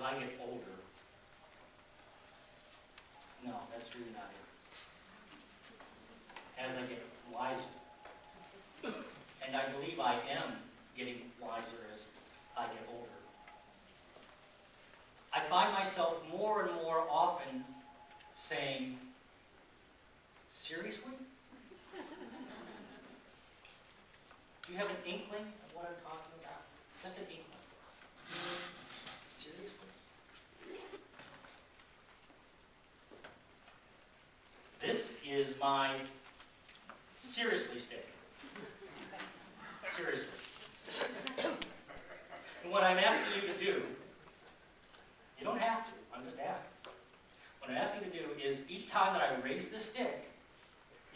I get older. No, that's really not it. As I get wiser. And I believe I am getting wiser as I get older. I find myself more and more often saying, seriously? Do you have an inkling of what I'm talking about? Just an inkling. Seriously? This is my seriously stick. Seriously. And what I'm asking you to do, you don't have to, I'm just asking. What I'm asking you to do is each time that I raise the stick,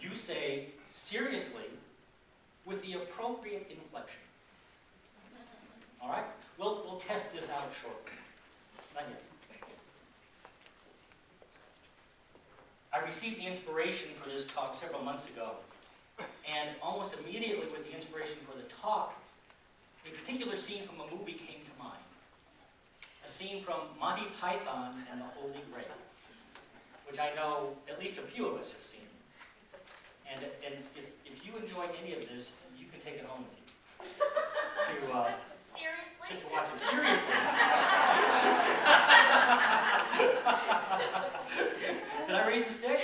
you say seriously with the appropriate inflection. All right? We'll test this out shortly. Not yet. I received the inspiration for this talk several months ago, and almost immediately with the inspiration for the talk, a particular scene from a movie came to mind. A scene from Monty Python and the Holy Grail, which I know at least a few of us have seen. And if you enjoy any of this, you can take it home with you to watch it seriously. Did I raise the stick?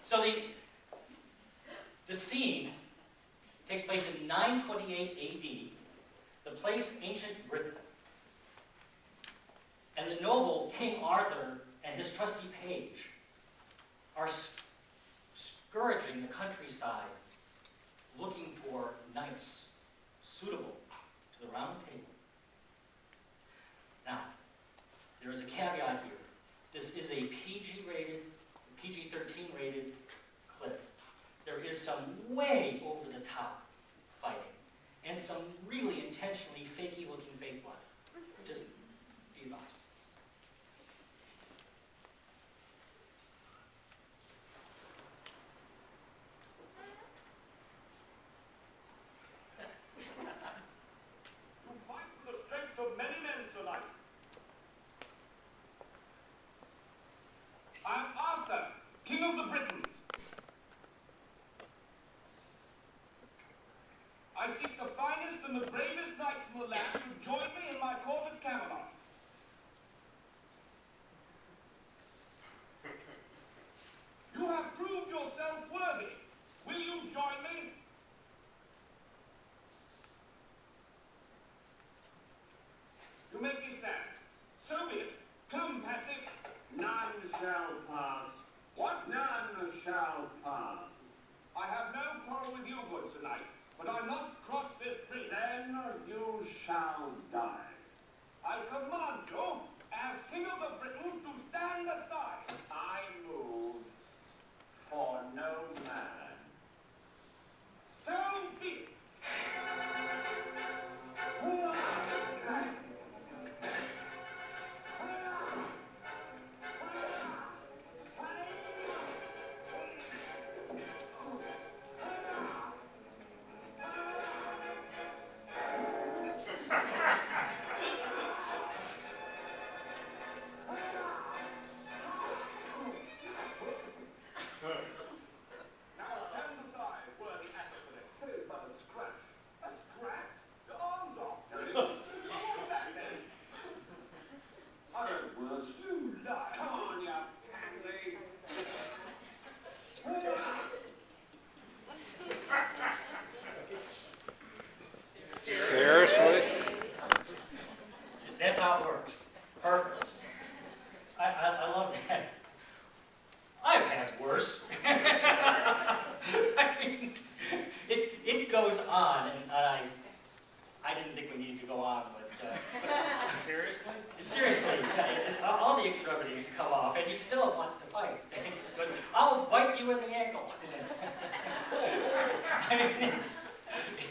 So the scene takes place in 928 A.D., the place ancient Britain. And the noble King Arthur and his trusty page are scourging the countryside, looking for knights suitable to the round table. Now, there is a caveat here. This is a PG-rated, PG-13 rated clip. There is some way over the top fighting, and some really intentionally fakey-looking fake blood. Just be advised.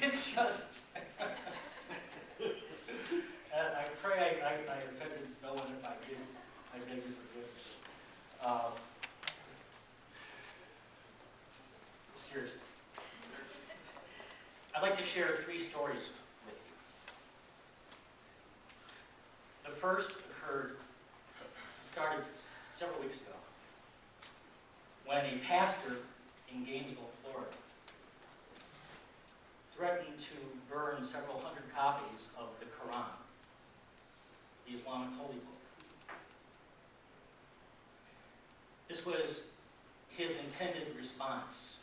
It's just, I pray I offended no one. If I did, I beg your forgiveness. Seriously. I'd like to share 3 stories with you. first started several weeks ago, when a pastor in Gainesville, Florida, threatened to burn several hundred copies of the Quran, the Islamic holy book. This was his intended response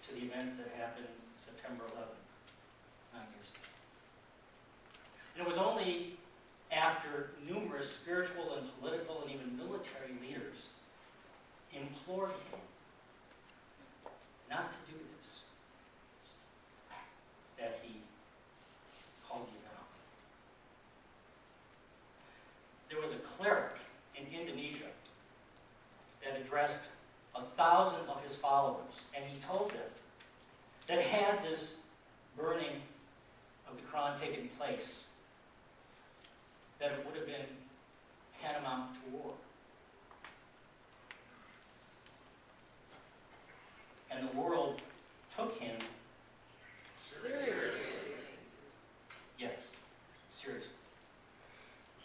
to the events that happened September 11th, 9 years ago. And it was only after numerous spiritual and political and even military leaders implored him not to do this that he called the event off. There was a cleric in Indonesia that addressed 1,000 of his followers, and he told them that had this burning of the Quran taken place, that it would have been tantamount to war. And the world took him seriously. Yes, seriously.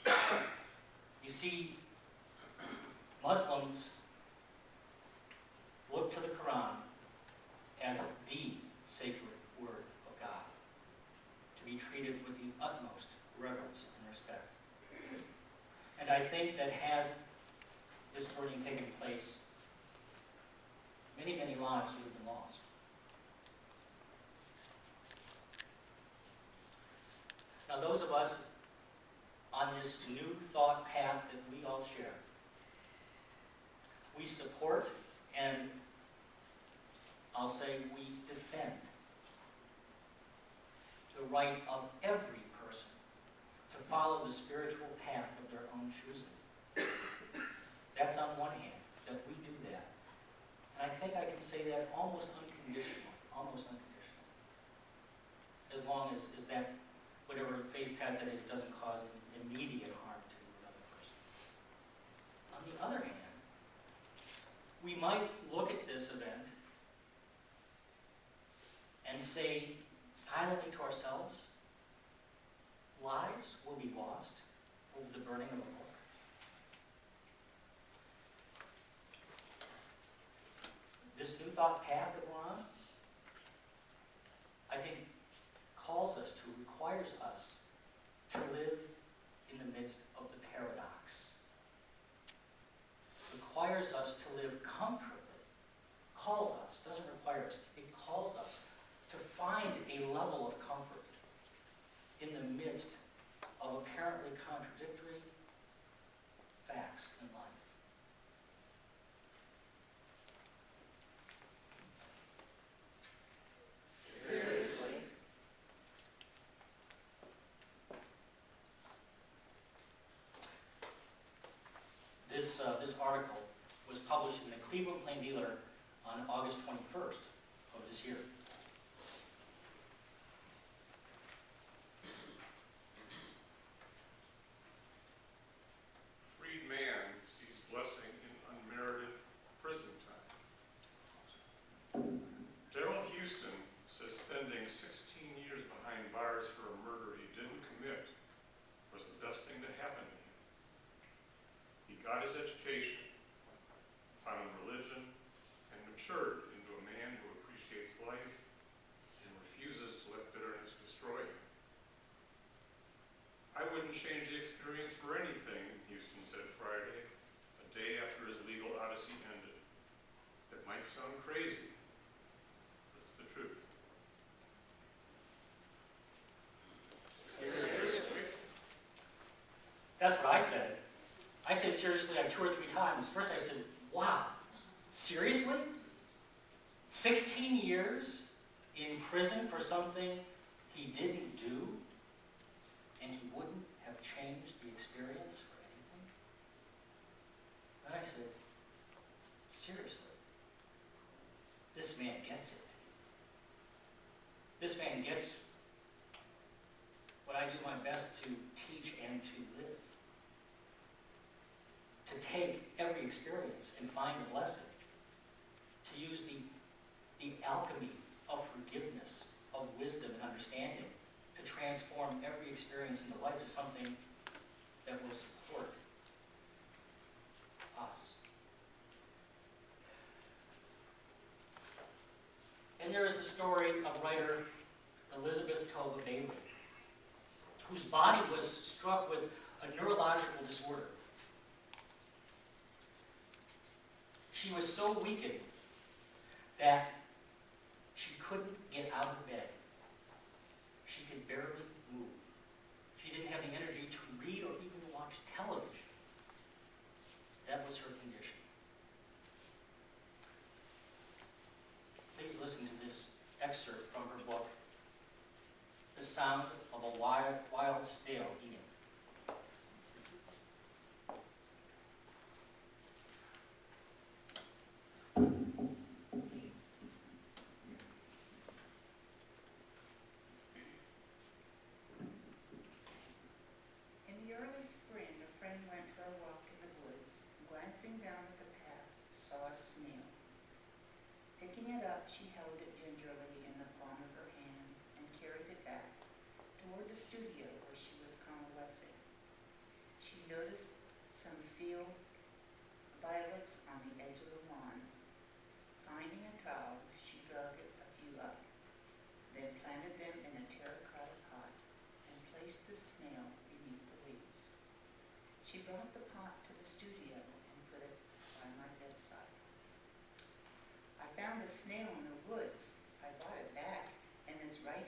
You see, Muslims look to the Quran as the sacred word of God, to be treated with the utmost reverence and respect. And I think that had this burning taken place, many, many lives would have been lost. Now, those of us on this new thought path that we all share, we support and I'll say we defend the right of every person to follow the spiritual path of their own choosing. That's on one hand, that we do that. And I think I can say that almost unconditionally, as long as that, whatever faith path that is, doesn't cause immediate harm to another person. On the other hand, we might look at this event and say silently to ourselves, lives will be lost over the burning of a book. This new thought path that we're on, I think, requires us to live in the midst of the paradox. Requires us to live comfortably. Calls us, doesn't require us, it calls us to find a level of comfort in the midst of apparently contradictory facts in life. Seriously? This article was published in the Cleveland Plain Dealer on August 21st of this year. Freed man sees blessing in unmerited prison time. Darrell Houston says spending 16 years behind bars for a murder he didn't commit was the best thing to happen to him. He got his education, found religion, and matured into a man who appreciates life and refuses to let bitterness destroy him. I wouldn't change the experience for anything, Houston said Friday, a day after his legal odyssey ended. It might sound crazy, but it's the truth. Seriously? That's what I said. I said seriously like 2 or 3 times. First I said, wow, seriously? 16 years in prison for something he didn't do, and he wouldn't have changed the experience for anything? Then I said, seriously, this man gets it. This man gets what I do my best to teach and to live. To take every experience and find a blessing. To use the alchemy of forgiveness, of wisdom and understanding to transform every experience into life to something that will support us. And there is the story of writer Elizabeth Tova Bailey, whose body was struck with a neurological disorder. She was so weakened that she couldn't get out of bed. She could barely move. She didn't have the energy to read or even watch television. That was her condition. Please listen to this excerpt from her book, The Sound of a Wild Stale Eating. In the early spring, a friend went for a walk in the woods, and glancing down at the path, saw a snail. Picking it up, she held it gingerly in the palm of her hand and carried it back toward the studio where she was convalescing. She noticed some field violets on the edge of the lawn. Finding a trowel, she dug a few up, then planted them in a terracotta pot and placed the snail beneath the leaves. She brought the pot to the studio and put it by my bedside. I found a snail in the woods. I brought it back, and it's right